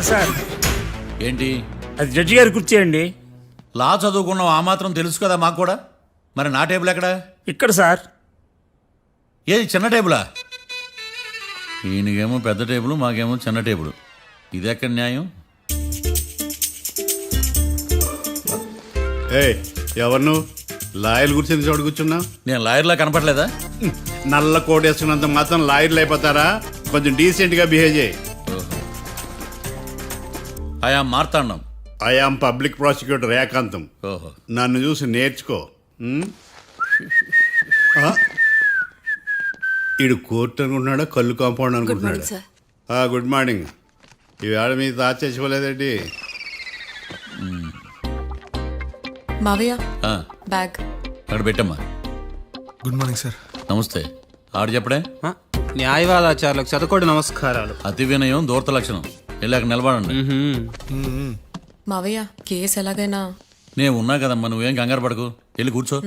Sir ఏంటి? అది judge గారి కుర్చీ అండి. లా చదువుకున్నావు, ఆ మాత్రం తెలుసు కదా మాకు కూడా. మరి నా టేబుల్ ఎక్కడ? ఇక్కడ సార్. ఏది చిన్న టేబులా? ఈయనకేమో పెద్ద టేబుల్, మాకేమో చిన్న టేబుల్. ఇది ఎక్కడ న్యాయం? ఎవరు నువ్వు? లాయర్ కూర్చొని చోటు కూర్చున్నా? నేను లాయర్లా కనపడలేదా? నల్ల కోట్ వేసుకున్నంత మాత్రం లాయర్లు అయిపోతారా? కొంచెం డీసెంట్ గా బిహేవ్ చేయి. ఆయా మార్తాండం. ఐఆమ్ పబ్లిక్ ప్రాసిక్యూటర్ ఏకాంతం. ఓహో. నన్ను చూసి నేర్చుకో. ఈడు కోర్టు అనుకుంటున్నాడా, కళ్ళు కాంపౌండ్ అనుకుంటున్నాడా? Good morning. ఈవేళ మీ తాత చచ్చిపోలేదండి. మావయ్య ఆ, బ్యాగ్. అక్కడ పెట్టమ్మా. Good morning sir. నమస్తే. ఆడు చెప్పడే. న్యాయవాదాచారులకు చదువుకోండి నమస్కారాలు. అతి వినయం దూరత లక్షణం. వెళ్ళాక నిలబడండి. మావయ్య కేసు ఎలాగైనా. నేను ఉన్నా కదమ్మా, నువ్వేం కంగారు పడకు. వెళ్ళి కూర్చో.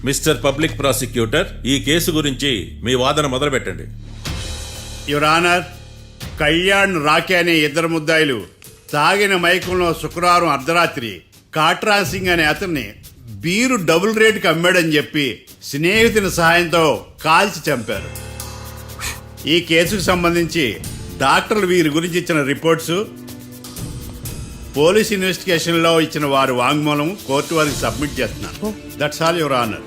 మిస్టర్ పబ్లిక్ ప్రాసిక్యూటర్, ఈ కేసు గురించి మీ వాదన మొదలు పెట్టండి. యువర్ ఆనర్, కళ్యాణ్ రాకే అనే ఇద్దరు ముద్దాయిలు తాగిన మైకంలో శుక్రవారం అర్ధరాత్రి కాట్రా సింగ్ అనే అతన్ని బీరు డబుల్ రేటుకి అమ్మాడని చెప్పి స్నేహితుని సహాయంతో కాల్చి చంపారు. ఈ కేసుకు సంబంధించి డాక్టర్లు వీరి గురించి ఇచ్చిన రిపోర్ట్స్, పోలీస్ ఇన్వెస్టిగేషన్లో ఇచ్చిన వారి వాంగ్మూలం కోర్టు వారికి సబ్మిట్ చేస్తున్నాను. That's all your honour.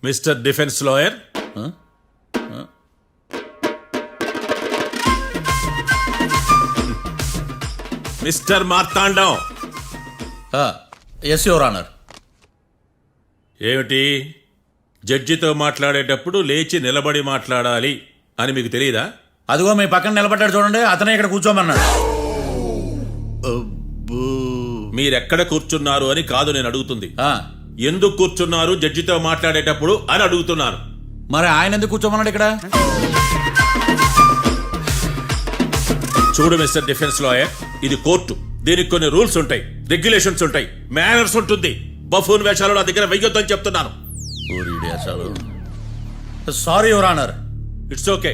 Mister defence lawyer, mister Marthandam. Yes your honour. ఏమిటి, జడ్జితో మాట్లాడేటప్పుడు లేచి నిలబడి మాట్లాడాలి అని మీకు తెలియదా? అదిగో మీ పక్కన నిలబడ్డాడు చూడండి, అతనే ఇక్కడ కూర్చోమన్నాడు. మీరెక్కడ కూర్చున్నారు అని కాదు నేను అడుగుతుంది. ఎందుకు కూర్చున్నారు జడ్జితో మాట్లాడేటప్పుడు అని అడుగుతున్నాను. మరి ఆయన ఎందుకు కూర్చోమన్నాడు ఇక్కడ? చూడు మిస్టర్ డిఫెన్స్ లాయర్, ఇది కోర్టు. దీనికి కొన్ని రూల్స్ ఉంటాయి, రెగ్యులేషన్స్ ఉంటాయి, మేనర్స్ ఉంటుంది. బఫూన్ వేషాలు నా దగ్గర వెయ్యొద్దని చెప్తున్నాను. Sorry your honour. It's okay.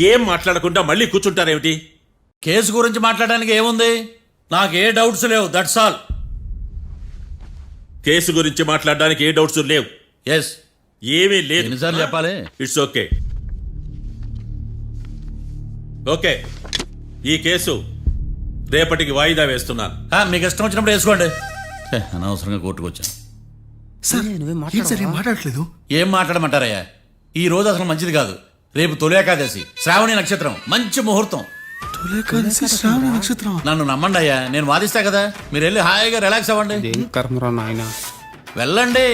ఏం మాట్లాడకుండా మళ్ళీ కూర్చుంటారేమిటి? కేసు గురించి మాట్లాడడానికి ఏముంది? నాకు ఏ డౌట్స్ లేవు, దట్స్ ఆల్. కేసు గురించి మాట్లాడడానికి ఏ డౌట్స్ లేవు? ఎస్. ఏమీ లేదు. ఎన్నిసార్లు చెప్పాలి? It's okay. ఓకే, ఈ కేసు రేపటికి వాయిదా వేస్తున్నాను. మీకు ఇష్టం వచ్చినప్పుడు వేసుకోండి. అనవసరంగా కోర్టుకు వచ్చాను. మాట్లాడట్లేదు. ఏం మాట్లాడమంటారయ్యా? ఈ రోజు అసలు మంచిది కాదు. రేపు తొలి ఏకాదశి, శ్రావణి నక్షత్రం, మంచి ముహూర్తం. నన్ను నమ్మండి అయ్యా, నేను వాదిస్తా కదా. మీరు వెళ్ళి హాయిగా రిలాక్స్ అవ్వండి. వెళ్ళండి.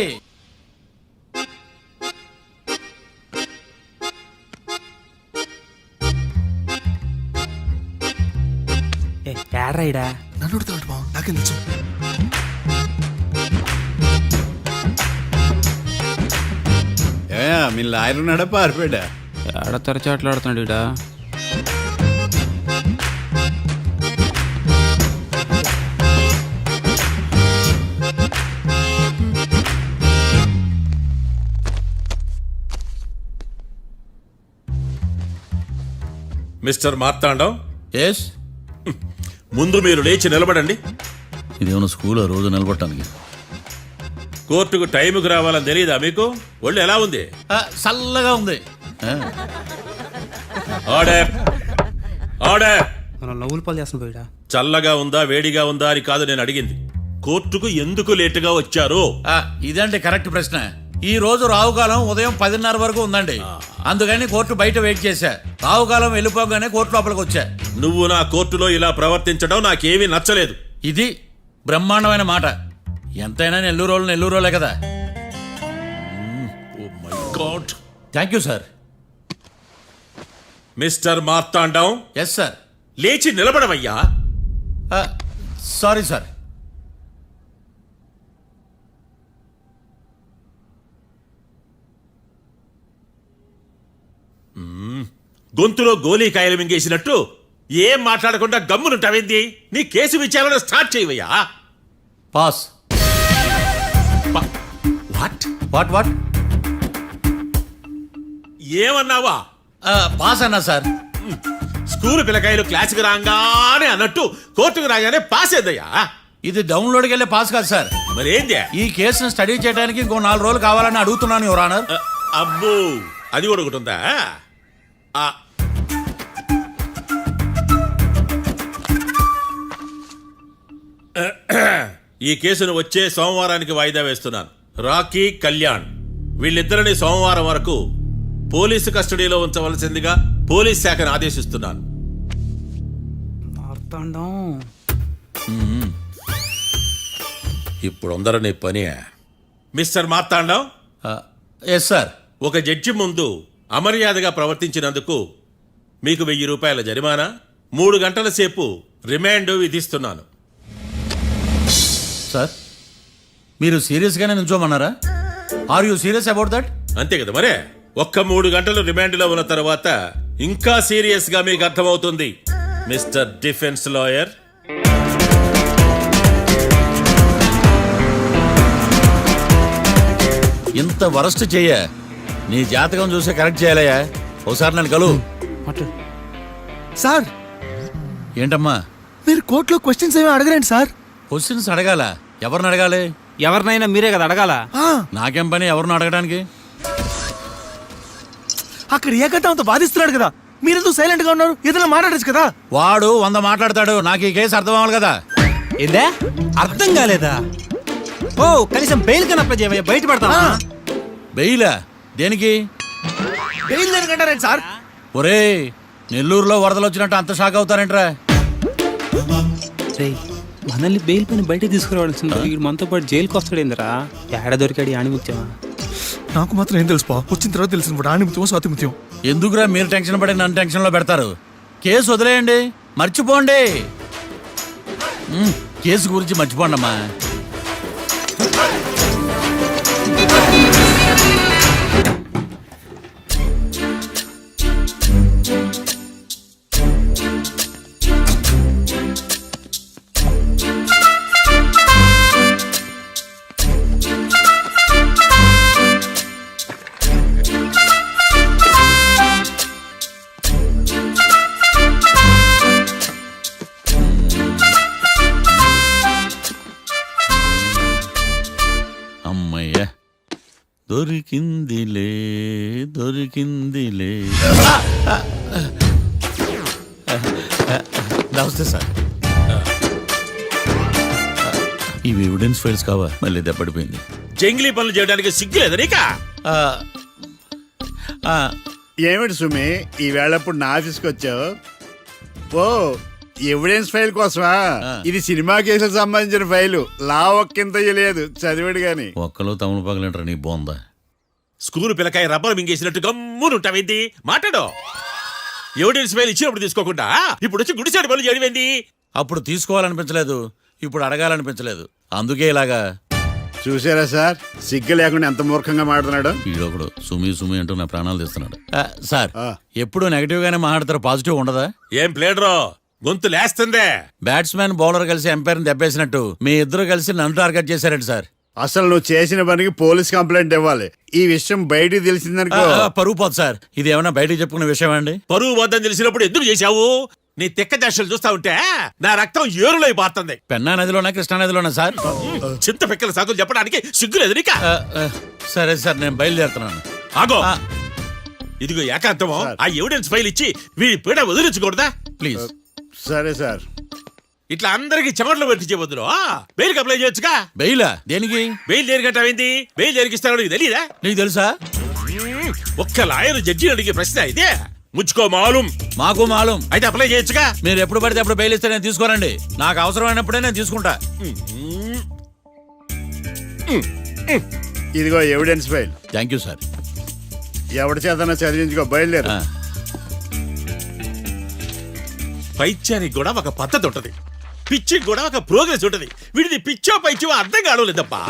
నన్ను నాకేం తెలుసు. మీ లాయర్ ఉన్నాడా పారిపోయాడా? ఏడ తెరచాట్లాడుతున్నాడు ఈడ. మిస్టర్ మార్తాండం, ఎస్, ముందు మీరు లేచి నిలబడండి. ఇదేమన్నా స్కూల్ రోజు నిలబడటానికి? కోర్టుకు టైంకి రావాలని తెలియదా మీకు? ఒళ్ళు ఎలా ఉంది? చల్లగా ఉంది. Order, order. మనం నవ్వులు పాలు చేస్తున్నాం ఈడ. చల్లగా ఉందా వేడిగా ఉందా అని కాదు నేను అడిగింది. కోర్టుకు ఎందుకు లేటుగా వచ్చారు? ఇదండి కరెక్ట్ ప్రశ్న. ఈ రోజు రావుకాలం ఉదయం 10:30 వరకు ఉందండి. అందుకని కోర్టు బయట వెయిట్ చేశా. రావుకాలం వెళ్ళిపోగానే కోర్టు లోపలికి వచ్చా. నువ్వు నా కోర్టులో ఇలా ప్రవర్తించడం నాకేమీ నచ్చలేదు. ఇది బ్రహ్మాండమైన మాట. ఎంతైనా నెల్లూరులే కదా. Oh my God. Thank you sir. Mister Marthandam, yes sir. లేచి నిలబడవయ్యా. Sorry sir. గొంతులో గోలీకాయలు మింగేసినట్టు ఏం మాట్లాడకుండా గమ్మునుంటావేంది? నీ కేసు విచారణ స్టార్ట్ చేయవయ్యా. పాస్. వాట్? What what? ఏమన్నావా? పాస్ అన్నా సార్. స్కూల్ పిల్లకాయలు క్లాసుకు రాగానే అన్నట్టు కోర్టుకు రాగానే పాస్ అయ్యా. ఇది డౌన్లోడ్కి వెళ్ళే పాస్ కాదు సార్. మరేంది? ఈ కేసును స్టడీ చేయడానికి ఇంకో 4 రోజులు కావాలని అడుగుతున్నాను యువర్ ఆనర్. అబ్బో, అది కూడా ఒకటి ఉందా? ఈ కేసును వచ్చే సోమవారానికి వాయిదా వేస్తున్నాను. రాకీ, కళ్యాణ్ వీళ్ళిద్దరిని సోమవారం వరకు పోలీసు కస్టడీలో ఉంచవలసిందిగా పోలీస్ శాఖను ఆదేశిస్తున్నాను. మార్తాండం. ఇప్పుడు అందరూ పని. Mister Marthandam, yes sir. ఒక జడ్జి ముందు అమర్యాదగా ప్రవర్తించినందుకు మీకు 1000 రూపాయల జరిమానా, 3 గంటల సేపు రిమాండ్ విధిస్తున్నాను. సార్, మీరు సీరియస్గానే నిల్చోమన్నారా? Are you serious about that? అంతే కదా మరే. ఒక్క 3 గంటలు రిమాండ్లో ఉన్న తర్వాత ఇంకా సీరియస్ గా మీకు అర్థమవుతుంది. మిస్టర్ డిఫెన్స్ లాయర్, ఇంత వరస్ట్ చెయ్య నీ జాతకం చూసే కరెక్ట్ చేయాలయ్యా. ఒకసారి నన్ను కలువు. సార్, ఏంటమ్మా మీరు కోర్టులో క్వశ్చన్స్ ఏమి అడగరండి సార్. క్వశ్చన్స్ అడగాల? ఎవరిని అడగాలి? ఎవరినైనా మీరే కదా అడగాల. నాకేం పని ఎవరిని అడగడానికి? అక్కడ ఏకతాంతో బాధిస్తున్నాడు కదా, మీరెందుకు సైలెంట్ గా ఉన్నారు? ఏదైనా మాట్లాడచ్చు కదా. వాడు 100 మాట్లాడతాడు. నాకు ఈ కేసు అర్థం అవ్వాలి కదా. ఏందే అర్థం కాలేదా? ఓ, కనీసం బెయిల్ కనప్ప చేయవయ్యా, బయట పడతావా? బెయిలా? దేనికి? బెయిల్ దేనికంటారండి సార్? ఒరే, నెల్లూరులో వరదలు వచ్చినట్టు అంత షాక్ అవుతారేంట్రా? రేయ్, మనల్ని బెయిల్ పైన బయట తీసుకురావాల్సింది. వీడు మనతో పాటు జైలుకి వస్తాడేందిరా? ఏడ దొరికాడు ఆణిముత్యమా? నాకు మాత్రం ఏం తెలుసు, వచ్చిన తర్వాత తెలిసిన ఆణిముత్యం స్వాతిముత్యం. ఎందుకురా మీరు టెన్షన్ పడి నన్ను టెన్షన్లో పెడతారు? కేసు వదిలేయండి, మర్చిపోండి. కేసు గురించి మర్చిపోండి అమ్మా. అమ్మయ్య, దొరికిందిలే దొరికిందిలే. నమస్తే సార్. ఇవి ఎవిడెన్స్ ఫైల్స్ కావా? మళ్ళీ దెబ్బడిపోయింది. జంగిలీ పనులు చేయడానికి సిగ్గులేదు నీకా? ఏమిటి సుమి, ఈ వేళప్పుడు నా ఆఫీస్కి వచ్చావు? ఓ, ఎవిడెన్స్ ఫైల్ కోసమా? ఇది సినిమా కేసులకు సంబంధించిన ఫైలు. లా ఒక్కింత లేదు, చదివాడు గాని. ఒక్కలో తమను పగలంటారు నీ బోందా. స్కూల్ పిల్లకాయ రబ్బర్ మింగేసినట్టు గమ్మునుంటావేంది? మాట్లాడో. ఎవిడెన్స్ ఫైల్ ఇచ్చినప్పుడు తీసుకోకుండా ఇప్పుడు వచ్చి గుడిసాడు పనులు చేయడమేంది? అప్పుడు తీసుకోవాలనిపించలేదు, ఇప్పుడు అడగాలనిపించలేదు. అందుకే ఇలాగా. చూసారా సార్ సిగ్గు లేకుండా ఎంత మూర్ఖంగా మాట్లాడుతున్నాడు. ఈడొకడు సుమి సుమి అంటూ నా ప్రాణాలు తీస్తున్నాడు. సార్ ఆ. ఎప్పుడు నెగటివ్ గానే మాట్లాడతారు, పాజిటివ్ ఉండదా? ఏం ప్లేడరో గొంతు లేస్తుందే. బ్యాట్స్మెన్ బౌలర్ కలిసి ఎంపైర్ దెబ్బేసినట్టు మీ ఇద్దరు కలిసి నన్ను టార్గెట్ చేశారండి సార్. అసలు నువ్వు చేసిన పనికి పోలీస్ కంప్లైంట్ ఇవ్వాలి. ఈ విషయం బయటికి తెలిసిందనుకో పరుగు పోదు సార్. ఇది ఏమైనా బయటికి చెప్పుకునే విషయం అండి? పరువు వద్దని తెలిసినప్పుడు ఎందుకు చేశావు? నీ తెక్క దశలు చూస్తా ఉంటే నా రక్తం ఏరులై పారుతుంది. పెన్నా నదిలోనా కృష్ణా నదిలోనా సార్? చింత పిక్కల సాకులు చెప్పడానికి సిగ్గులేదు నీక? సరే సార్, నేను బయలుదేరుతున్నాను. ఆగో, ఆ. ఇదిగో ఏకాంతమో ఆ ఎవిడెన్స్ ఫైల్ ఇచ్చి వీడి పీడ వదిలించకూడదా? ప్లీజ్. సరే సార్. ఇట్లా అందరికి చెమటలు పెట్టించే బదులు బెయిల్కి అప్లై చేయొచ్చుగా. బెయిలా? దేనికి? బెయిల్ దేనికంటావేంది? బెయిల్ దేనికిస్తాడో నీకు తెలియదా? నీకు తెలుసా? ఒక్క లాయర్ జడ్జి అడిగే ప్రశ్న ఇదే. ముచ్చుకో మాలూం. మాకు మాలూం. అయితే అప్లై చేయొచ్చుగా. మీరు ఎప్పుడు పడితే అప్పుడు బెయిల్ ఇస్తే నేను తీసుకోనండి. నాకు అవసరమైనప్పుడే నేను తీసుకుంటా. ఇదిగో evidence file. Thank you sir. ఎవరి చేతనా చదివించుకో, బయలుదేరు. ఆ. పైత్యానికి కూడా ఒక పద్ధతి ఉంటది, పిచ్చికి కూడా ఒక ప్రోగ్రెస్ ఉంటది. వీడిది పిచ్చో పైచో అర్థం కావలేదప్పా.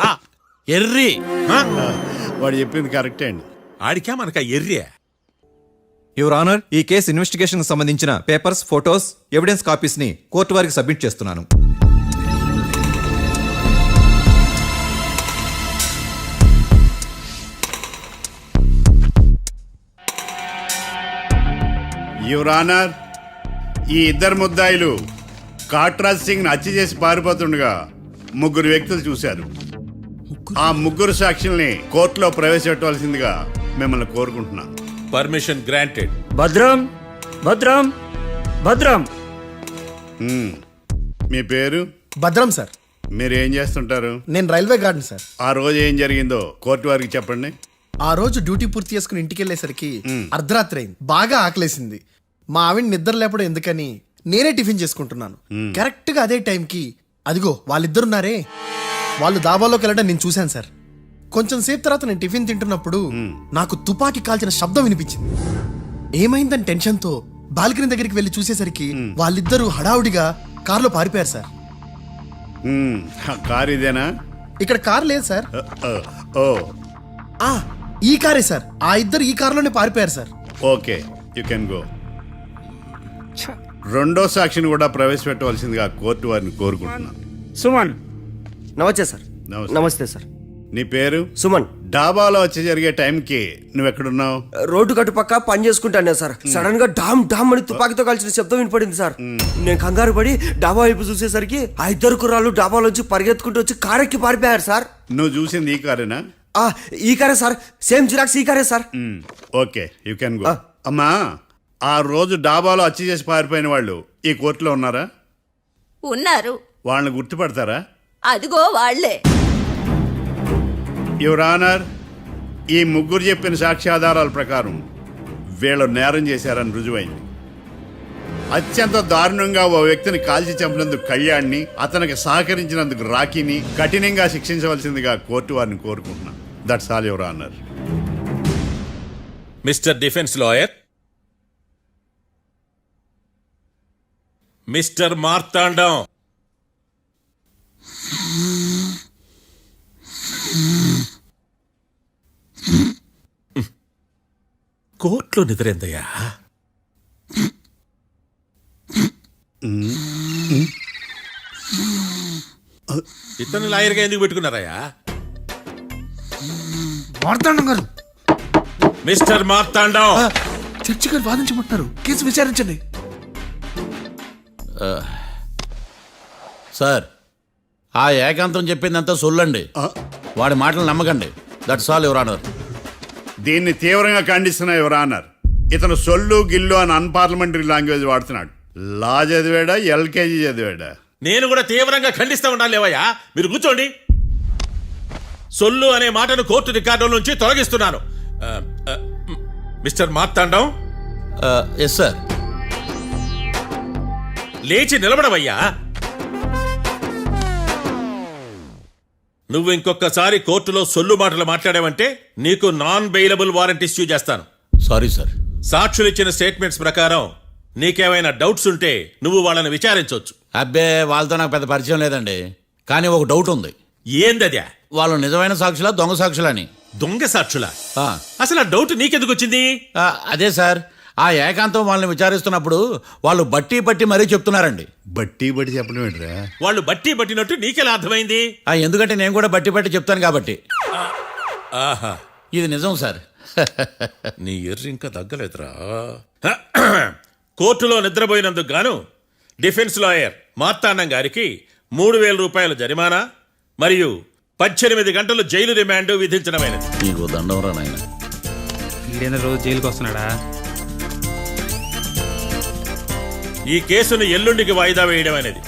ఎర్రి. ఆ? వాడు చెప్పింది కరెక్టే అండి. ఆడికా మనక ఎర్రి. యువర్ ఆనర్, ఈ కేసు ఇన్వెస్టిగేషన్ సంబంధించిన పేపర్స్, ఫోటోస్, ఎవిడెన్స్ కాపీస్ ని కోర్టు వారికి సబ్మిట్ చేస్తున్నాను. యువర్ ఆనర్, ఈ ఇద్దరు ముద్దాయిలు కాట్రాజ్ సింగ్ హత్య చేసి పారిపోతుండగా ముగ్గురు వ్యక్తులు చూశారు. ఆ ముగ్గురు సాక్షుల్ని కోర్టులో ప్రవేశపెట్టవలసిందిగా మిమ్మల్ని కోరుకుంటున్నాను. Permission granted. భద్రం భద్రం భద్రం. మీ పేరు? భద్రం సార్. మీరు ఏం చేస్తుంటారు? నేను రైల్వే గార్డెన్ సార్. ఆ రోజు ఏం జరిగిందో కోర్టు వారికి చెప్పండి. ఆ రోజు డ్యూటీ పూర్తి చేసుకుని ఇంటికి వెళ్ళేసరికి అర్ధరాత్రి అయింది. బాగా ఆకలేసింది. మా ఆవిడ నిద్ర లేపడం ఎందుకని నేనే టిఫిన్ చేసుకుంటున్నాను. కరెక్ట్ గా అదే టైంకి అదిగో వాళ్ళిద్దరున్నారే, వాళ్ళు దాబాలోకి వెళ్ళడం నేను చూశాను సార్. కొంచెం సేపు తర్వాత నేను టిఫిన్ తింటున్నప్పుడు నాకు తుపాకీ కాల్చిన శబ్దం వినిపించింది. ఏమైందని టెన్షన్తో బాల్కనీ దగ్గరికి వెళ్ళి చూసేసరికి వాళ్ళిద్దరూ హడావుడిగా కారులో పారిపోయారు సార్. ఆ కారు ఇదేనా? ఇక్కడ కార్ లేదు సార్. ఓ ఆ, ఈ కారే సార్. ఆ ఇద్దరు ఈ కారులోనే పారిపోయారు sir. Okay, you can go. రెండో సాక్షిని కూడా ప్రవేశపెట్టవలసిందిగా కోర్టు వారిని కోరుకుంటున్నాను. సుమన్. నమస్తే సార్. నమస్తే. నమస్తే సార్. నీ పేరు? సుమన్. డాబాలో వచ్చి జరిగే టైంకి నువ్వు ఎక్కడున్నావు? రోడ్డు కట్టుపక్క పని చేసుకుంటాను సార్. సడన్ గా డామ్ డామ్ అని తుపాకీతో కాల్చిన శబ్దం వినపడింది సార్. నేను కంగారు పడి డాబా వైపు చూసేసరికి ఆ ఇద్దరు కుర్రాళ్ళు డాబాలోంచి పరిగెత్తుకుంటూ వచ్చి కారెక్కి పారిపోయారు సార్. నువ్వు చూసింది ఈ కారేనా? ఈ కారే సార్. సేమ్ జిరాక్స్ ఈ కారే sir. Okay, you can go. అమ్మా, ఆ రోజు డాబాలో హత్య చేసి పారిపోయిన వాళ్ళు ఈ కోర్టులో ఉన్నారా? ఉన్నారు. వాళ్ళని గుర్తుపడతారా? అదిగో వాళ్లే. యువర్ ఆనర్, ఈ ముగ్గురు చెప్పిన సాక్ష్యాధారాల ప్రకారం వీళ్ళు నేరం చేశారని రుజువైంది. అత్యంత దారుణంగా ఓ వ్యక్తిని కాల్చి చంపినందుకు కళ్యాణ్ని, అతనికి సహకరించినందుకు రాకీని కఠినంగా శిక్షించవలసిందిగా కోర్టు వారిని కోరుకుంటున్నాను. That's all your honour. Mister defence lawyer, mister Marthandam, కోర్టులో నిద్రేందయ్యా? ఇతను లాయర్గా ఎందుకు పెట్టుకున్నారయ్యా? మార్తాండం గారు, మిస్టర్ మార్తాండం, చర్చి గారు వాదించమంటున్నారు. కేసు విచారించండి. సార్, ఆ ఏకాంతం చెప్పిందంతా సొల్లండి. వాడి మాటలు నమ్మకండి. That's all your honour. దీన్ని తీవ్రంగా ఖండిస్తున్నా యువర్ ఆనర్. ఇతను సొల్లు గిల్లు అని అన్పార్లమెంటరీ లాంగ్వేజ్ వాడుతున్నాడు. లా చదివాడా, ఎల్కేజీ చదివాడా? నేను కూడా తీవ్రంగా ఖండిస్తా ఉండాలి లేవయ్యా. మీరు కూర్చోండి. సొల్లు అనే మాటను కోర్టు రికార్డుల నుంచి తొలగిస్తున్నాను. Mister Marthandam, yes sir. లేచి నిలబడవయ్యా. నువ్వు ఇంకొకసారి కోర్టులో సొల్లు మాటలు మాట్లాడావంటే నీకు నాన్ బెయిలబుల్ వారెంట్ ఇష్యూ చేస్తాను. Sorry sir. సాక్షులు ఇచ్చిన స్టేట్మెంట్స్ ప్రకారం నీకేమైనా డౌట్స్ ఉంటే నువ్వు వాళ్ళని విచారించవచ్చు. అబ్బే, వాళ్ళతో నాకు పెద్ద పరిచయం లేదండి. కానీ ఒక డౌట్ ఉంది. ఏందద్యా? వాళ్ళు నిజమైన సాక్షులా దొంగ సాక్షులని దొంగ సాక్షులా? ఆ, అసలు ఆ డౌట్ నీకెందుకు వచ్చింది? అదే సార్, ఆ ఏకాంతం వాళ్ళని విచారిస్తున్నప్పుడు వాళ్ళు బట్టి పట్టి మరీ చెప్తున్నారండి. బట్టి బట్టి చెప్పడం ఏంట్రా? వాళ్ళు బట్టి పట్టినట్టు నీకెలా అర్థమైంది? ఎందుకంటే నేను కూడా బట్టి పట్టి చెప్తాను కాబట్టి. ఆహా, ఇది నిజం సార్. నీ ఎర్రి ఇంకా తగ్గలేదురా. కోర్టులో నిద్రపోయినందుకు గాను డిఫెన్స్ లాయర్ మార్తాండం గారికి 3,000 రూపాయల జరిమానా మరియు 18 గంటలు జైలు రిమాండ్ విధించడమైనది. నీకు దండం రా నాయన. ఈడైనా రోజు జైలుకి వస్తున్నాడా? ఈ కేసును ఎల్లుండికి వాయిదా వేయడం అనేది.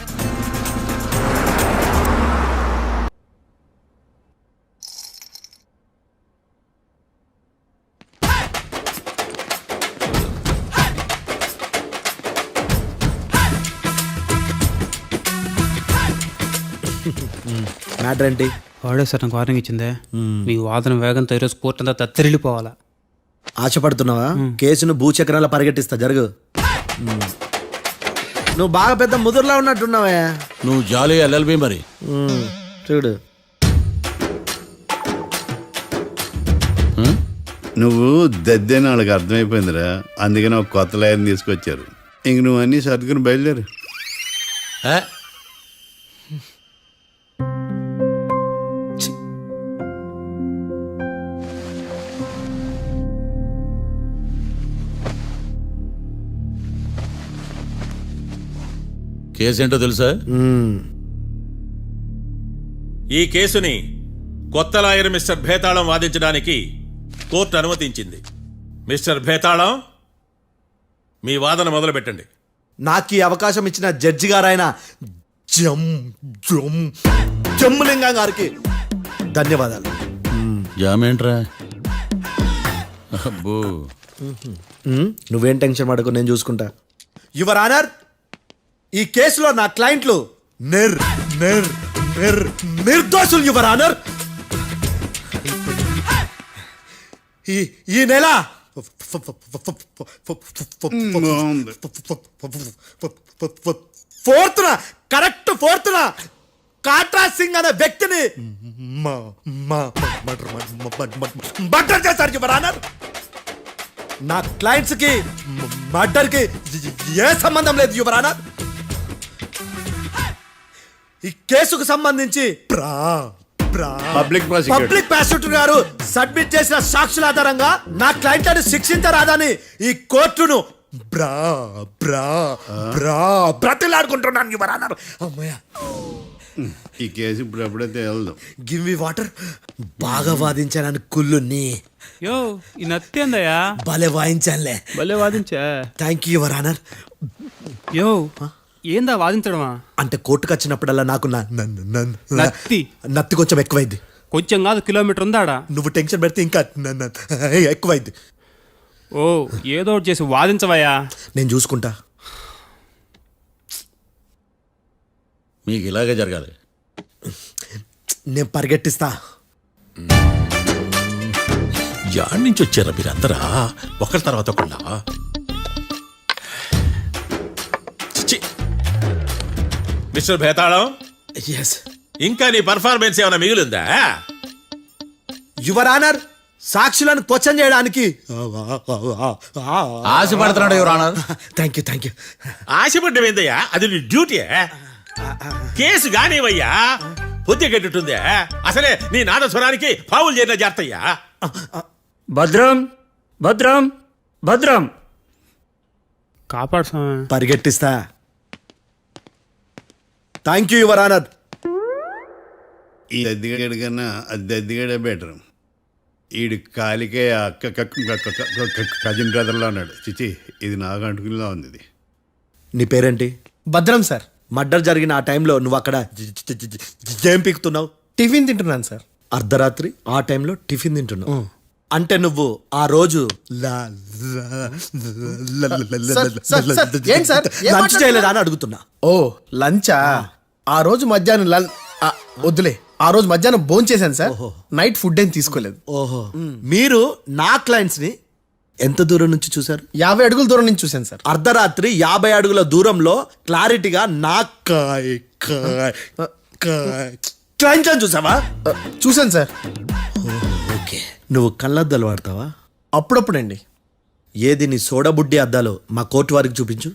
మ్యాటర్ ఏంటి? వాడే సార్ నాకు వార్నింగ్ ఇచ్చిందే, మీ వాదన వేగంతో ఈరోజు కోర్టు అంతా తత్తరిల్లిపోవాలా. ఆశపడుతున్నావా? కేసును భూచక్రాల పరిగెట్టిస్తా, జరుగు. నువ్వు బాగా పెద్ద ముదురులా ఉన్నట్టున్నావా? నువ్వు జాలి ఎల్ఎల్బి మరి. చూడు, నువ్వు దద్దని వాళ్ళకి అర్థమైపోయిందిరా, అందుకని ఒక కొత్త లాయర్ని తీసుకొచ్చారు. ఇంక నువ్వు అన్నీ సర్దుకుని బయలుదేరు. ఏ? కేసేంటో తెలుసా? ఈ కేసుని కొత్త లాయర్ మిస్టర్ భేతాళం వాదించడానికి కోర్టు అనుమతించింది. మిస్టర్ భేతాళం, మీ వాదన మొదలు పెట్టండి. నాకు ఈ అవకాశం ఇచ్చిన జడ్జి గారైన జమ్ములింగం గారికి ధన్యవాదాలు. జామేంట్రా? అబ్బో, నువ్వేం టెన్షన్ పడకు, నేను చూసుకుంటా. యువర్ ఆనర్, ఈ కేసులో నా క్లయింట్లు నిర్దోషులు యువర్ ఆనర్. ఈ నెల కరెక్ట్ ఫోర్త్న కాట్రా సింగ్ అనే వ్యక్తిని మర్డర్ చేశారు యువర్ ఆనర్. నా క్లయింట్స్ కి మర్డర్ కి ఏ సంబంధం లేదు యువర్ ఆనర్. ఈ కేసుకు సంబంధించి పబ్లిక్ ప్రాసిక్యూటర్ గారు సబ్మిట్ చేసిన సాక్షుల ఆధారంగా నా క్లయింట్లను శిక్షించరాదని ఈ కోర్టును బ్రతిలాడుకుంటున్నాను యువర్ ఆనర్. అమ్మయ్య, ఈ కేసు ఇప్పుడు ఎప్పుడైతే వెళ్దాం. Give me water. బాగా వాదించానని కుళ్ళుని యో ఈ నత్తేందయ్యా, భలే వాయించానులే. భలే వాదించా. Thank you your honour. యో ఏందా వాదించడమా? అంటే కోర్టుకు వచ్చినప్పుడల్లా నాకు నత్తి కొంచెం ఎక్కువైంది. కొంచెం కాదు, కిలోమీటర్ ఉందాడా. నువ్వు టెన్షన్ పెడితే ఇంకా ఎక్కువైంది. ఓ ఏదో ఒకటి చేసి వాదించవయ్యా. నేను చూసుకుంటా. మీకు ఇలాగే జరగాలి. నేను పరిగెట్టిస్తా. యాడ్ నుంచి వచ్చారా మీరందరా ఒకరి తర్వాత ఒకళ్ళ? మిస్టర్ భేతాళం, ఎస్ ఇంకా నీ పర్ఫార్మెన్స్ ఏమైనా మిగిలిందా? యువర్ ఆనర్, సాక్షులను క్వశ్చన్ చేయడానికి ఆశపడుతున్నాడు యువర్ ఆనర్. Thank you. ఆశపడ్డం ఏందయ్యా, అది నీ డ్యూటీ. కేసు గానివయ్యా, బుద్ధి గట్టుందే. అసలే నీ నాదస్వరానికి పావులు చేరిన జాగ్రత్తయ్యా. భద్రం భద్రం భద్రం. కాపాడు స్వామి. పరిగెట్టిస్తా. Thank you your honour. ఈ దద్దిగడి కన్నా అది దద్దిగడే బెటర్. ఈడు కాలికే కజిన్ బ్రదర్లో ఉన్నాడు. చిచి, ఇది నాకు అంటుకునిలా ఉంది. ఇది నీ పేరేంటి? భద్రం సార్. మర్డర్ జరిగిన ఆ టైంలో నువ్వు అక్కడ ఏం పీకుతున్నావు? టిఫిన్ తింటున్నాను సార్. అర్ధరాత్రి ఆ టైంలో టిఫిన్ తింటున్నావు అంటే నువ్వు ఆ రోజు లంచ్ చేయలేదా అని అడుగుతున్నా. ఓ లంచా? ఆ రోజు మధ్యాహ్నం వద్దులే, ఆ రోజు మధ్యాహ్నం భోజనం చేశాను సార్. నైట్ ఫుడ్ ఏం తీసుకోలేదు. ఓహో, మీరు నా క్లయింట్స్ ని ఎంత దూరం నుంచి చూసారు? 50 అడుగుల దూరం నుంచి చూశాను సార్. అర్ధరాత్రి 50 అడుగుల దూరంలో క్లారిటీగా నా క్లయింట్ అని చూసావా? చూశాను సార్. ఓకే, నువ్వు కళ్ళద్దాలు వాడతావా? అప్పుడప్పుడండి. ఏది నీ సోడా బుడ్డి అద్దాలు మా కోర్టు వారికి చూపించు.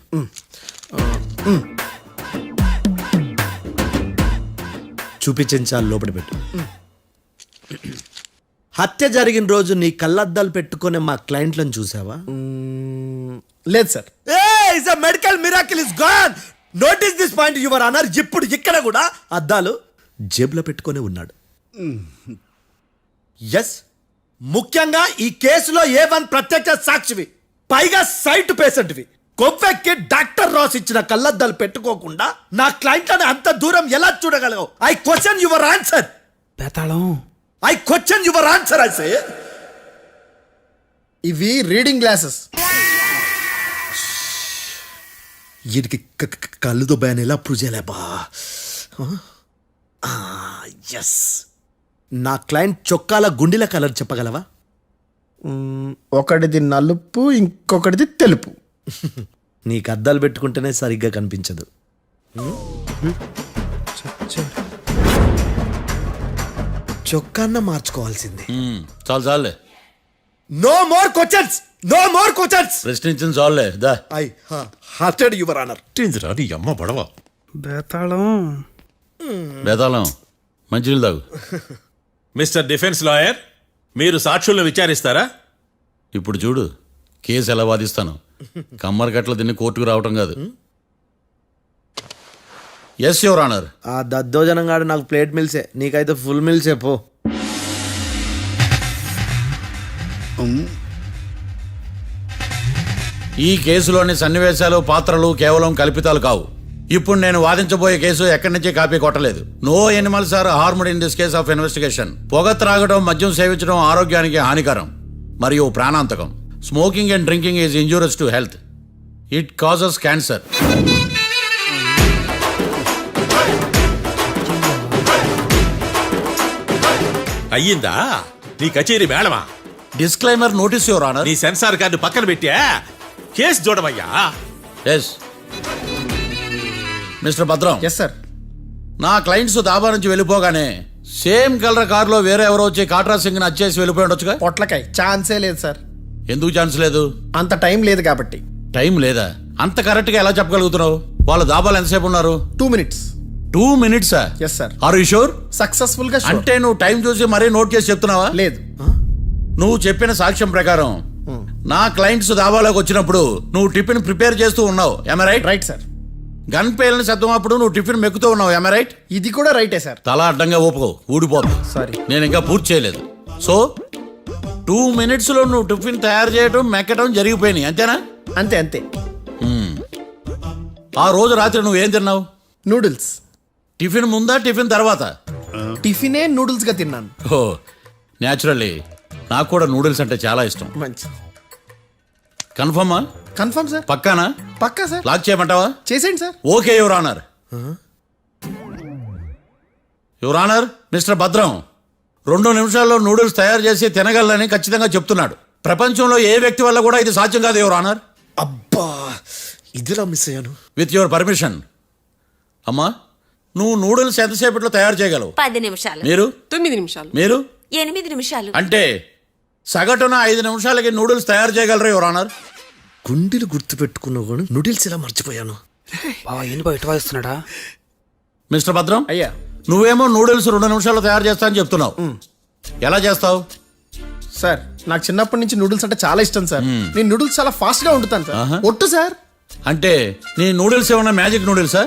చూపించాలి, లోపల పెట్టు. హత్య జరిగిన రోజు నీ కళ్ళద్దాలు పెట్టుకునే మా క్లయింట్లను చూసావా? లేదు sir. Medical miracle is gone. Notice this point your honour. ఇప్పుడు ఇక్కడ కూడా అద్దాలు జేబులో పెట్టుకొని ఉన్నాడు. ఎస్, ముఖ్యంగా ఈ కేసులో A1 ప్రత్యక్ష సాక్షివి, పైగా సైట్ పేషెంట్వి. కొవ్వెక్కి డాక్టర్ రాస్ ఇచ్చిన కళ్ళద్దాలు పెట్టుకోకుండా నా క్లయింట్లను అంత దూరం ఎలా చూడగలవు? I question your answer. బేతాళం I question your answer. I say ఇవి రీడింగ్ గ్లాసెస్. వీడికి కళ్ళు దుబ్బాయని ఎలా ప్రూవ్ చేయలేబా? ఎస్, నా క్లయింట్ చొక్కాల గుండెల కలర్ చెప్పగలవా? ఒకటిది నలుపు, ఇంకొకటిది తెలుపు. నీకు అద్దాలు పెట్టుకుంటేనే సరిగ్గా కనిపించదు. చొక్కాన్న మార్చుకోవాల్సింది. చాలు చాలులే, no more questions, no more questions. ప్రశ్నించింది చాలులే. దా ఐ హార్టెడ్ యువర్ ఆనర్. నీ అమ్మ పడవ. బేతాళం బేతాళం, మంచినీళ్ళు తాగు. మిస్టర్ డిఫెన్స్ లాయర్, మీరు సాక్షులను విచారిస్తారా? ఇప్పుడు చూడు కేసు ఎలా వాదిస్తాను. కమ్మరి కట్ల తిని కోర్టుకు రావటం కాదు. Yes your honour. ఆ దద్దోజనం గాడు నాకు ప్లేట్ మిల్సే, నీకైతే ఫుల్ మిల్సే పో. ఈ కేసులోని సన్నివేశాలు, పాత్రలు కేవలం కల్పితాలు కావు. ఇప్పుడు నేను వాదించబోయే కేసు ఎక్కడి నుంచి కాపీ కొట్టలేదు. No animals are harmed in this case of investigation. పొగ త్రాగడం, మద్యం సేవించడం ఆరోగ్యానికి హానికరం మరియు ప్రాణాంతకం. Smoking and drinking is injurious to health. It causes cancer. అయ్యిందా నీ కచేరీ మేడమా? Disclaimer notice your honour. నీ సెన్సార్ కార్డు పక్కన పెట్టా కేసు చూడమయ్యా. Yes mister Bhadram. Yes sir. నా క్లయింట్స్ దాబా నుంచి వెళ్ళిపోగానే సేమ్ కలర్ కారులో వేరే ఎవరో వచ్చి కాట్రా సింగ్ వచ్చేసి వెళ్ళిపోయి ఉండొచ్చుగా? పొట్లకాయ ఛాన్సే లేదు సార్. ఎందుకు ఛాన్స్ లేదు? అంత టైం లేదు కాబట్టి. టైం లేదా? అంత కరెక్ట్ గా ఎలా చెప్పగలుగుతున్నావు? వాళ్ళ దాబాలు ఎంతసేపు ఉన్నారు? 2 minutes. 2 minutes? Yes sir. Are you sure? Successful గా sure. అంటే నువ్వు టైం చూసి మరీ నోట్ చేసి చెప్తున్నావా? లేదు. నువ్వు చెప్పిన సాక్ష్యం ప్రకారం నా క్లయింట్స్ దాబాలోకి వచ్చినప్పుడు నువ్వు టిఫిన్ ప్రిపేర్ చేస్తూ ఉన్నావు. ఎమ్ రైట్? Right sir. గన్ పేలిన శబ్దం అప్పుడు నువ్వు టిఫిన్ మెక్కుతూ ఉన్నావు. ఎమ్ రైట్? ఇది కూడా రైటే సార్. తల అడ్డంగా ఊపుకో, ఊడిపోతుంది. సారీ. నేను ఇంకా పూర్తి చేయలేదు. సో 2 minutes లో నువ్వు టిఫిన్ తయారు చేయడం, మెక్కడం జరిగిపోయినాయి, అంతేనా? అంతే అంతే. ఆ రోజు రాత్రి నువ్వు ఏం తిన్నావు? నూడిల్స్. టిఫిన్ ముందా, టిఫిన్ తర్వాత? టిఫినే నూడిల్స్ గా తిన్నాను. ఓ న్యాచురల్లీ నాకు కూడా నూడిల్స్ అంటే చాలా ఇష్టం. మంచి. కన్ఫర్మా? Confirm sir. పక్కానా? పక్కా సార్. లాక్ చేయమంటావా? చేసేయండి sir. Okay your honour. Your honour, mister Bhadram 2 నిమిషాల్లో నూడిల్స్ తయారు చేసి తినగలని ఖచ్చితంగా చెప్తున్నాడు. ప్రపంచంలో ఏ వ్యక్తి వల్ల కూడా ఇది సాధ్యం కాదు యువర్ ఆనర్. అబ్బా, ఇదిలా మిస్ అయ్యాను. With your permission. అమ్మా, నువ్వు నూడిల్స్ ఎంతసేపట్లో తయారు చేయగలవు? 10 నిమిషాలు. మీరు? 9 నిమిషాలు. మీరు? 8 నిమిషాలు. అంటే సగటున 5 నిమిషాలకి నూడిల్స్ తయారు చేయగలరు యువర్ ఆనర్. గుండెలు గుర్తు పెట్టుకున్నావు కానీ నూడిల్స్ ఇలా మర్చిపోయాను. బావా ఏంటి బయట వాయిస్తున్నాడా? మిస్టర్ భద్రం, అయ్యా. నువ్వేమో నూడిల్స్ 2 నిమిషాల్లో తయారు చేస్తా అని చెప్తున్నావు. ఎలా చేస్తావు? సార్ నాకు చిన్నప్పటి నుంచి నూడిల్స్ అంటే చాలా ఇష్టం సార్. నేను నూడిల్స్ చాలా ఫాస్ట్ గా వండుతాను సార్. ఒట్టు సార్. అంటే నీ నూడిల్స్ ఏమన్నా మ్యాజిక్ నూడిల్సా?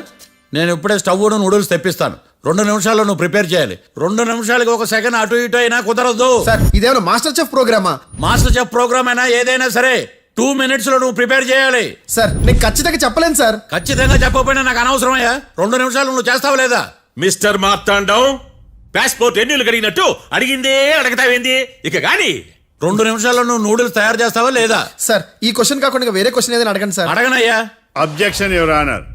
నేను ఇప్పుడే స్టవ్ నూడిల్స్ తెప్పిస్తాను. 2 నిమిషాల్లో నువ్వు ప్రిపేర్ చేయాలి. 2 నిమిషాలకి 1 సెకండ్ అటు ఇటు అయినా కుదరదు సార్. ఇదేమైనా మాస్టర్ చెఫ్ ప్రోగ్రామా? మాస్టర్ చెఫ్ ప్రోగ్రామ్ అయినా ఏదైనా సరే 2 minutes లో నువ్వు ప్రిపేర్ చేయాలి. సార్ నేను ఖచ్చితంగా చెప్పలేను సార్. ఖచ్చితంగా చెప్పకపోయినా నాకు అనవసరమయ్యా. 2 నిమిషాలు నువ్వు చేస్తావు లేదా? మిస్టర్ మార్తాండం, పాస్పోర్ట్ ఎన్నిళ్ళు కడిగినట్టు అడిగిందే అడగతావేంది? ఇక గాని 2 నిమిషాల్లో నువ్వు నూడిల్స్ తయారు చేస్తావా లేదా? సార్ ఈ క్వశ్చన్ కాకుండా ఇంకా వేరే క్వశ్చన్ ఏదైనా అడగండి సార్. అడగనయ్యా. Objection your honour.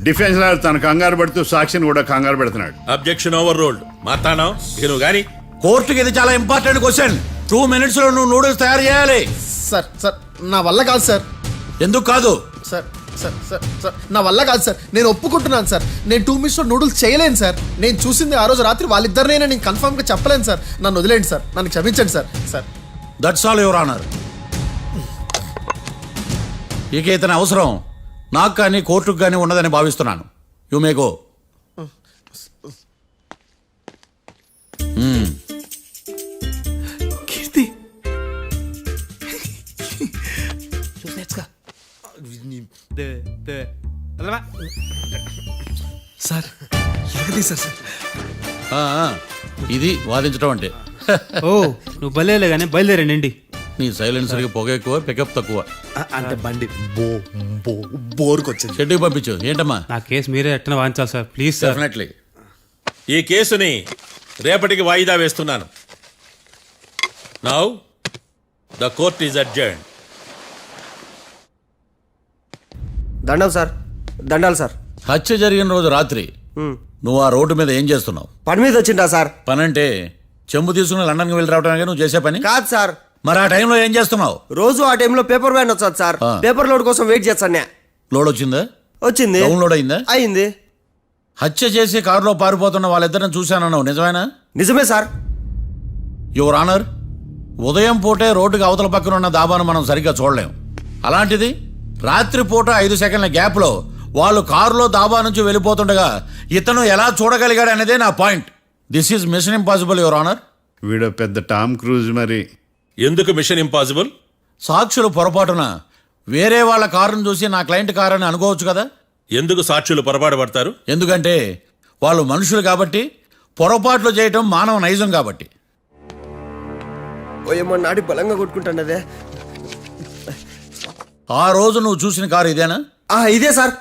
Defence lawyer తన కంగారు పడుతూ సాక్షిని కూడా కంగారు పెడుతున్నాడు. Objection over ruled. మార్తాండం, ఇక నువ్వు గాని. కోర్టుకి ఇది చాలా ఇంపార్టెంట్ క్వశ్చన్. 2 minutes లో నువ్వు నూడిల్స్ తయారు చేయాలి. సార్ సార్ నా వల్ల కాదు సార్. ఎందుకు కాదు? సార్ సార్ సార్ సార్ నా వల్ల కాదు సార్, నేను ఒప్పుకుంటున్నాను సార్. నేను 2 minutes లో నూడిల్స్ చేయలేను సార్. నేను చూసింది ఆ రోజు రాత్రి వాళ్ళిద్దరినైనా నేను కన్ఫర్మ్గా చెప్పలేను సార్. నన్ను వదిలేండి సార్, నన్ను క్షమించండి sir. Sir that's all your honour. ఇక ఇతని అవసరం నాకు కానీ కోర్టుకు కానీ ఉండదని భావిస్తున్నాను. You may go. కీర్తి సార్ ఎరగదీశారు సార్. ఇది వాదించడం అంటే. ఓ నువ్వు బలేలే కానీ బయలుదేరండి. నీ సైలెన్సర్కి పొగ ఎక్కువ, పికప్ తక్కువ. అంటే బండి బోర్కి వచ్చింది. షెడ్యూల్ పంపించు. ఏంటమ్మా? నా కేసు మీరే ఎట్టన వాయించాలి సార్, ప్లీజ్ సార్. డెఫినెట్లీ. ఈ కేసుని రేపటికి వాయిదా వేస్తున్నాను. Now the court is adjourn. దండం సార్, దండాలి సార్. హత్య జరిగిన రోజు రాత్రి నువ్వు ఆ రోడ్డు మీద ఏం చేస్తున్నావు? పని మీద వచ్చిందా సార్? పని అంటే చెంబు తీసుకుని లండన్కి వెళ్ళి రావడానికి నువ్వు చేసే పని కాదు సార్. మరి ఆ టైంలో ఏం చేస్తున్నావు? రోజు ఆ టైంలో పేపర్ వ్యాన్ వచ్చాది సార్. పేపర్ లోడ్ కోసం వెయిట్ చేస్తాను. లోడ్ వచ్చిందా? వచ్చింది. డౌన్లోడ్ అయిందా? అయింది. హత్య చేసి కారులో పారిపోతున్న వాళ్ళిద్దరిని చూశానన్నావు, నిజమేనా? నిజమే సార్. యువర్ ఆనర్, ఉదయం పూటే రోడ్డుకి అవతల పక్కన ఉన్న దాబాను మనం సరిగ్గా చూడలేం. అలాంటిది రాత్రిపూట 5 సెకండ్ల గ్యాప్లో వాళ్ళు కారులో దాబా నుంచి వెళ్ళిపోతుండగా ఇతను ఎలా చూడగలిగాడు అనేదే నా point. This is mission impossible your honour. వీడో పెద్ద టామ్ క్రూజ్ మరి. ఎందుకు మిషన్ ఇంపాసిబుల్? సాక్షులు పొరపాటున వేరే వాళ్ళ కారును చూసి నా క్లయింట్ కారు అని అనుకోవచ్చు కదా. ఎందుకు సాక్షులు పొరపాటు పడతారు? ఎందుకంటే వాళ్ళు మనుషులు కాబట్టి, పొరపాట్లు చేయటం మానవ నైజం కాబట్టి. ఓయమ్మ నాడి బలంగా కొట్టుకుంటానదే. ఆ రోజు నువ్వు చూసిన కారు ఇదేనా? ఇదే సార్.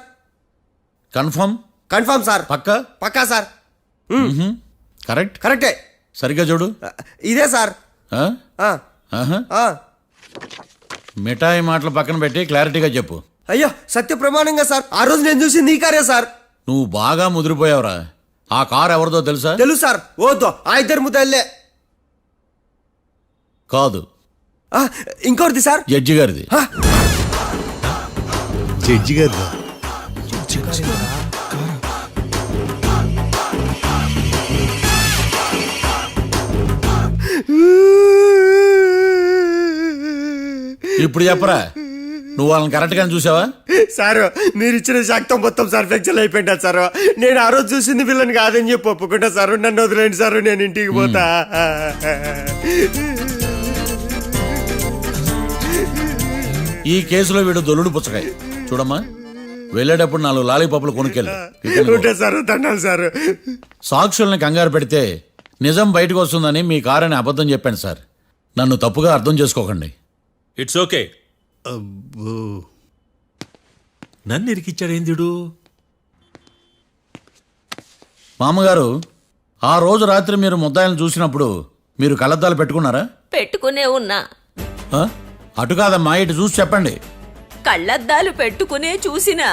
కన్ఫర్మ్? Confirm sir. పక్కా? పక్కా సార్. కరెక్ట్? కరెక్టే. సరిగ్గా చూడు. ఇదే సార్. మిఠాయి మాటలు పక్కన పెట్టి క్లారిటీగా చెప్పు. అయ్యో సత్య ప్రమాణంగా సార్, ఆ రోజు నేను చూసి నీ కారే సార్. నువ్వు బాగా ముదిరిపోయావురా. ఆ కారు ఎవరిదో తెలుసా? తెలుసు సార్. ఓద్దు ఆ ఇద్దరు ముద్దల్లే. కాదు, ఇంకోటిది సార్. జడ్జి గారిది. జడ్జి గారు ఇప్పుడు చెప్పరా, నువ్వు వాళ్ళని కరెక్ట్ గానే చూసావా? సార్ మీరు ఇచ్చిన శాక్తం మొత్తం సార్ ఫ్లెక్చర్ అయిపోయింది సార్. నేను ఆ రోజు చూసింది వీళ్ళని కాదని చెప్పి ఒప్పుకుంటా సార్. నన్ను వదిలేండి సార్, నేను ఇంటికి పోతా. ఈ కేసులో వీడు దొల్లుడు పుచ్చకాయ. చూడమ్మా, వెళ్ళేటప్పుడు 4 లాలీపాపులు కొనుక్కెళ్ళు. Sir దండాలి sir. సాక్షుల్ని కంగారు పెడితే నిజం బయటకు వస్తుందని మీ కారని అబద్ధం చెప్పాను సార్. నన్ను తప్పుగా అర్థం చేసుకోకండి. It's okay. నన్ను ఇరికిచ్చాడేందుడు? మామగారు, ఆ రోజు రాత్రి మీరు ముద్దాయిలను చూసినప్పుడు మీరు కళ్ళద్దాలు పెట్టుకున్నారా? పెట్టుకునే ఉన్నా. అటు కాదమ్మా, ఇటు చూసి చెప్పండి. కళ్ళద్దాలు పెట్టుకునే చూసినా.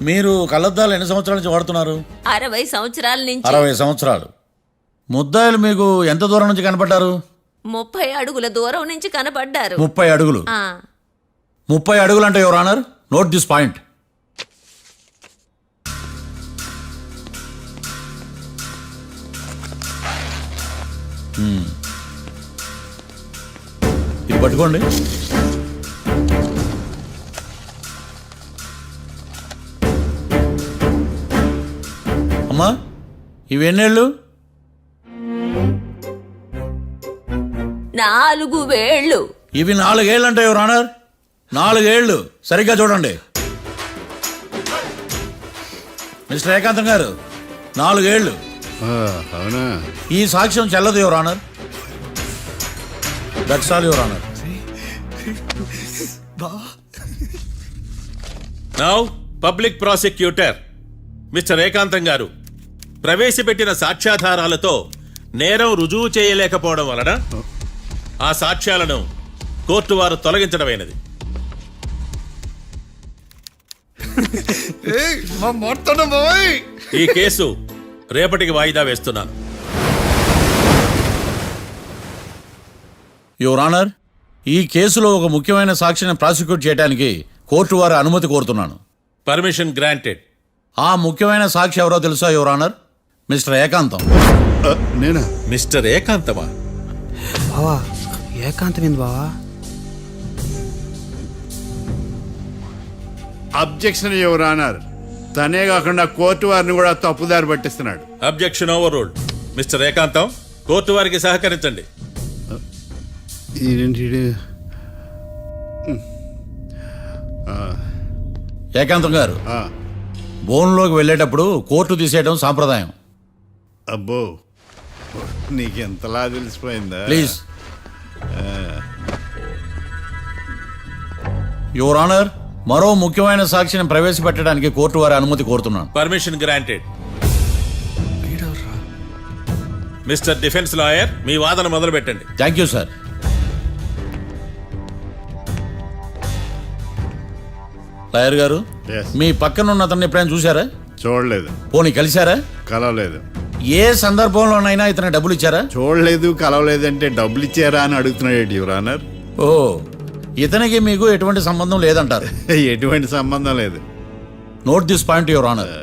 మీరు కళ్ళద్దాలు ఎన్ని సంవత్సరాల నుంచి వాడుతున్నారు? 60 సంవత్సరాల నుంచి. 60 సంవత్సరాలు. ముద్దాయిలు మీకు ఎంత దూరం నుంచి కనపడ్డారు? 30 అడుగుల దూరం నుంచి కనపడ్డారు. 30 అడుగులు. 30 అడుగులు అంటే your honour, note this point. ఇది పట్టుకోండి. అమ్మా, ఇవి ఎన్నేళ్ళు? 4 వేళ్ళు. ఇవి 4 ఏళ్ళు అంటే యువర్ ఆనర్, 4 ఏళ్ళు. సరిగ్గా చూడండి మిస్టర్ ఏకాంతం గారు, 4 ఏళ్ళు. అవునా? ఈ సాక్ష్యం చెల్లదు your honour. That's all your honour. Now public prosecutor mister ఏకాంతం గారు ప్రవేశపెట్టిన సాక్ష్యాధారాలతో నేరం రుజువు చేయలేకపోవడం వలన ఆ సాక్ష్యాలను కోర్టు వారు తొలగించడమైనది. ఈ కేసు రేపటికి వాయిదా వేస్తున్నాను. యువర్ ఆనర్, ఈ కేసులో ఒక ముఖ్యమైన సాక్షిని ప్రాసిక్యూట్ చేయడానికి కోర్టు వారి అనుమతి కోరుతున్నాను. Permission granted. ఆ ముఖ్యమైన సాక్షి ఎవరో తెలుసా యువర్ ఆనర్? మిస్టర్ ఏకాంతం. నేనా? మిస్టర్ ఏకాంతమా? బావా ఏకాంతమైంది బావా. Objection your honour. తనే కాకుండా కోర్టు వారిని కూడా తప్పుదారి పట్టిస్తున్నాడు. Objection overruled. Mister Ekantham, court వారికి సహకరించండి. ఏకాంతం గారు, బోన్లోకి వెళ్ళేటప్పుడు కోర్టు తీసేయడం సాంప్రదాయం. అబ్బో, నీకెంతలా తెలిసిపోయిందా? ప్లీజ్. యువర్ ఆనర్, మరో ముఖ్యమైన సాక్షిని ప్రవేశపెట్టడానికి కోర్టు వారి అనుమతి కోరుతున్నాను. Permission granted. Mister defence lawyer, మీ వాదన మొదలు పెట్టండి. Thank you sir. లాయర్ గారు, Yes. మీ పక్కన ఉన్న అతన్ని ఎప్పుడైనా చూసారా? చూడలేదు. పోనీ కలిశారా? కలవలేదు. ఏ సందర్భంలోనైనా ఇతను డబ్బులు ఇచ్చారా? చూడలేదు, కలవలేదు అంటే డబ్బులు ఇచ్చారా అని అడుగుతున్నాడు యువర్ ఆనర్. ఓ, ఇతనికి మీకు ఎటువంటి సంబంధం లేదంటారు? ఎటువంటి సంబంధం లేదు. Note this point your honour.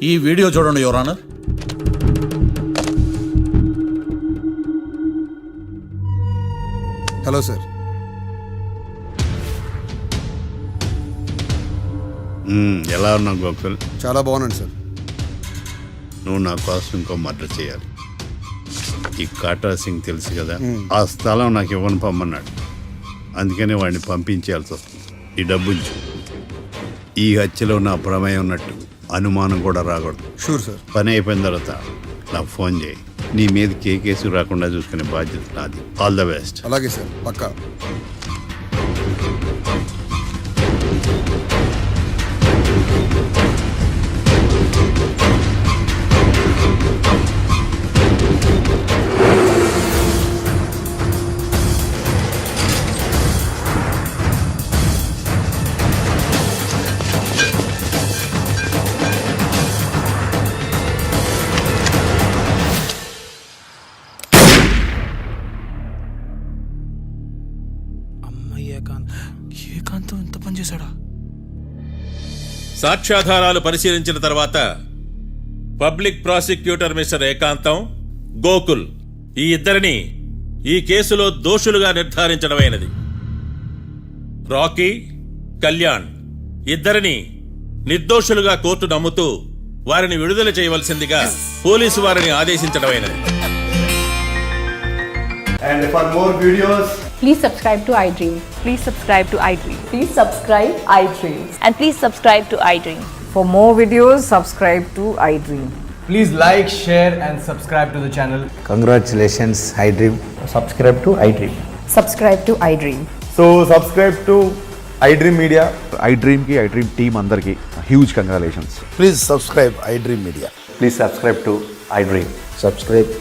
ఈ వీడియో చూడండి యువర్ ఆనర్. Hello sir. ఎలా ఉన్నావు గోకుల్? చాలా బాగున్నాను సార్. నువ్వు నా కోసం ఇంకో మర్డర్ చేయాలి. ఈ కాటా సింగ్ తెలుసు కదా, ఆ స్థలం నాకు ఇవ్వని పమ్మన్నాడు. అందుకనే వాడిని పంపించేయాల్సి వస్తుంది. ఈ డబ్బు ఉంచు. ఈ హత్యలో నా ప్రమేయం ఉన్నట్టు అనుమానం కూడా రాకూడదు. Sure sir. పని అయిపోయిన తర్వాత నాకు ఫోన్ చేయి. నీ మీద కేసు రాకుండా చూసుకునే బాధ్యత నాది. All the best. అలాగే సార్, పక్కా. ఏకాంతం ఇంత పని చేశాడా? సాక్ష్యాధారాలు పరిశీలించిన తర్వాత పబ్లిక్ ప్రాసిక్యూటర్ మిస్టర్ ఏకాంతం, గోకుల్ ఈ ఇద్దరిని ఈ కేసులో దోషులుగా నిర్ధారించడమైనది. రాకీ, కళ్యాణ్ ఇద్దరిని నిర్దోషులుగా కోర్టు నమ్ముతూ వారిని విడుదల చేయవలసిందిగా పోలీసు వారిని ఆదేశించడమైనది. And for more videos, Please subscribe to iDream. Please subscribe to iDream. Please subscribe iDream. And please subscribe to iDream. For more videos, subscribe to iDream. please like, share and subscribe to the channel. Congratulations, iDream. Subscribe to iDream. Subscribe to iDream. So subscribe to iDream Media. iDream ki iDream team andarki huge congratulations. Please subscribe iDream Media. Please subscribe to iDream. Subscribe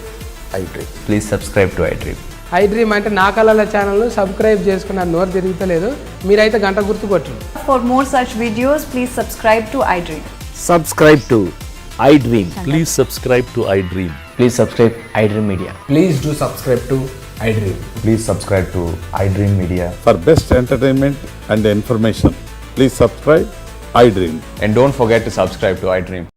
iDream. Please subscribe to iDream. iDream అంటే నా కళల channel subscribe చేసుకున్న నోరు తిరుగుతలేదు. మీరైతే గంట గుర్తు కొట్టండి. For more such videos, please subscribe to iDream. Subscribe to iDream. Please subscribe to iDream. Please subscribe iDream Media. Please do subscribe to iDream. Please subscribe to iDream Media. For best entertainment and information, please subscribe iDream. And don't forget to subscribe to iDream.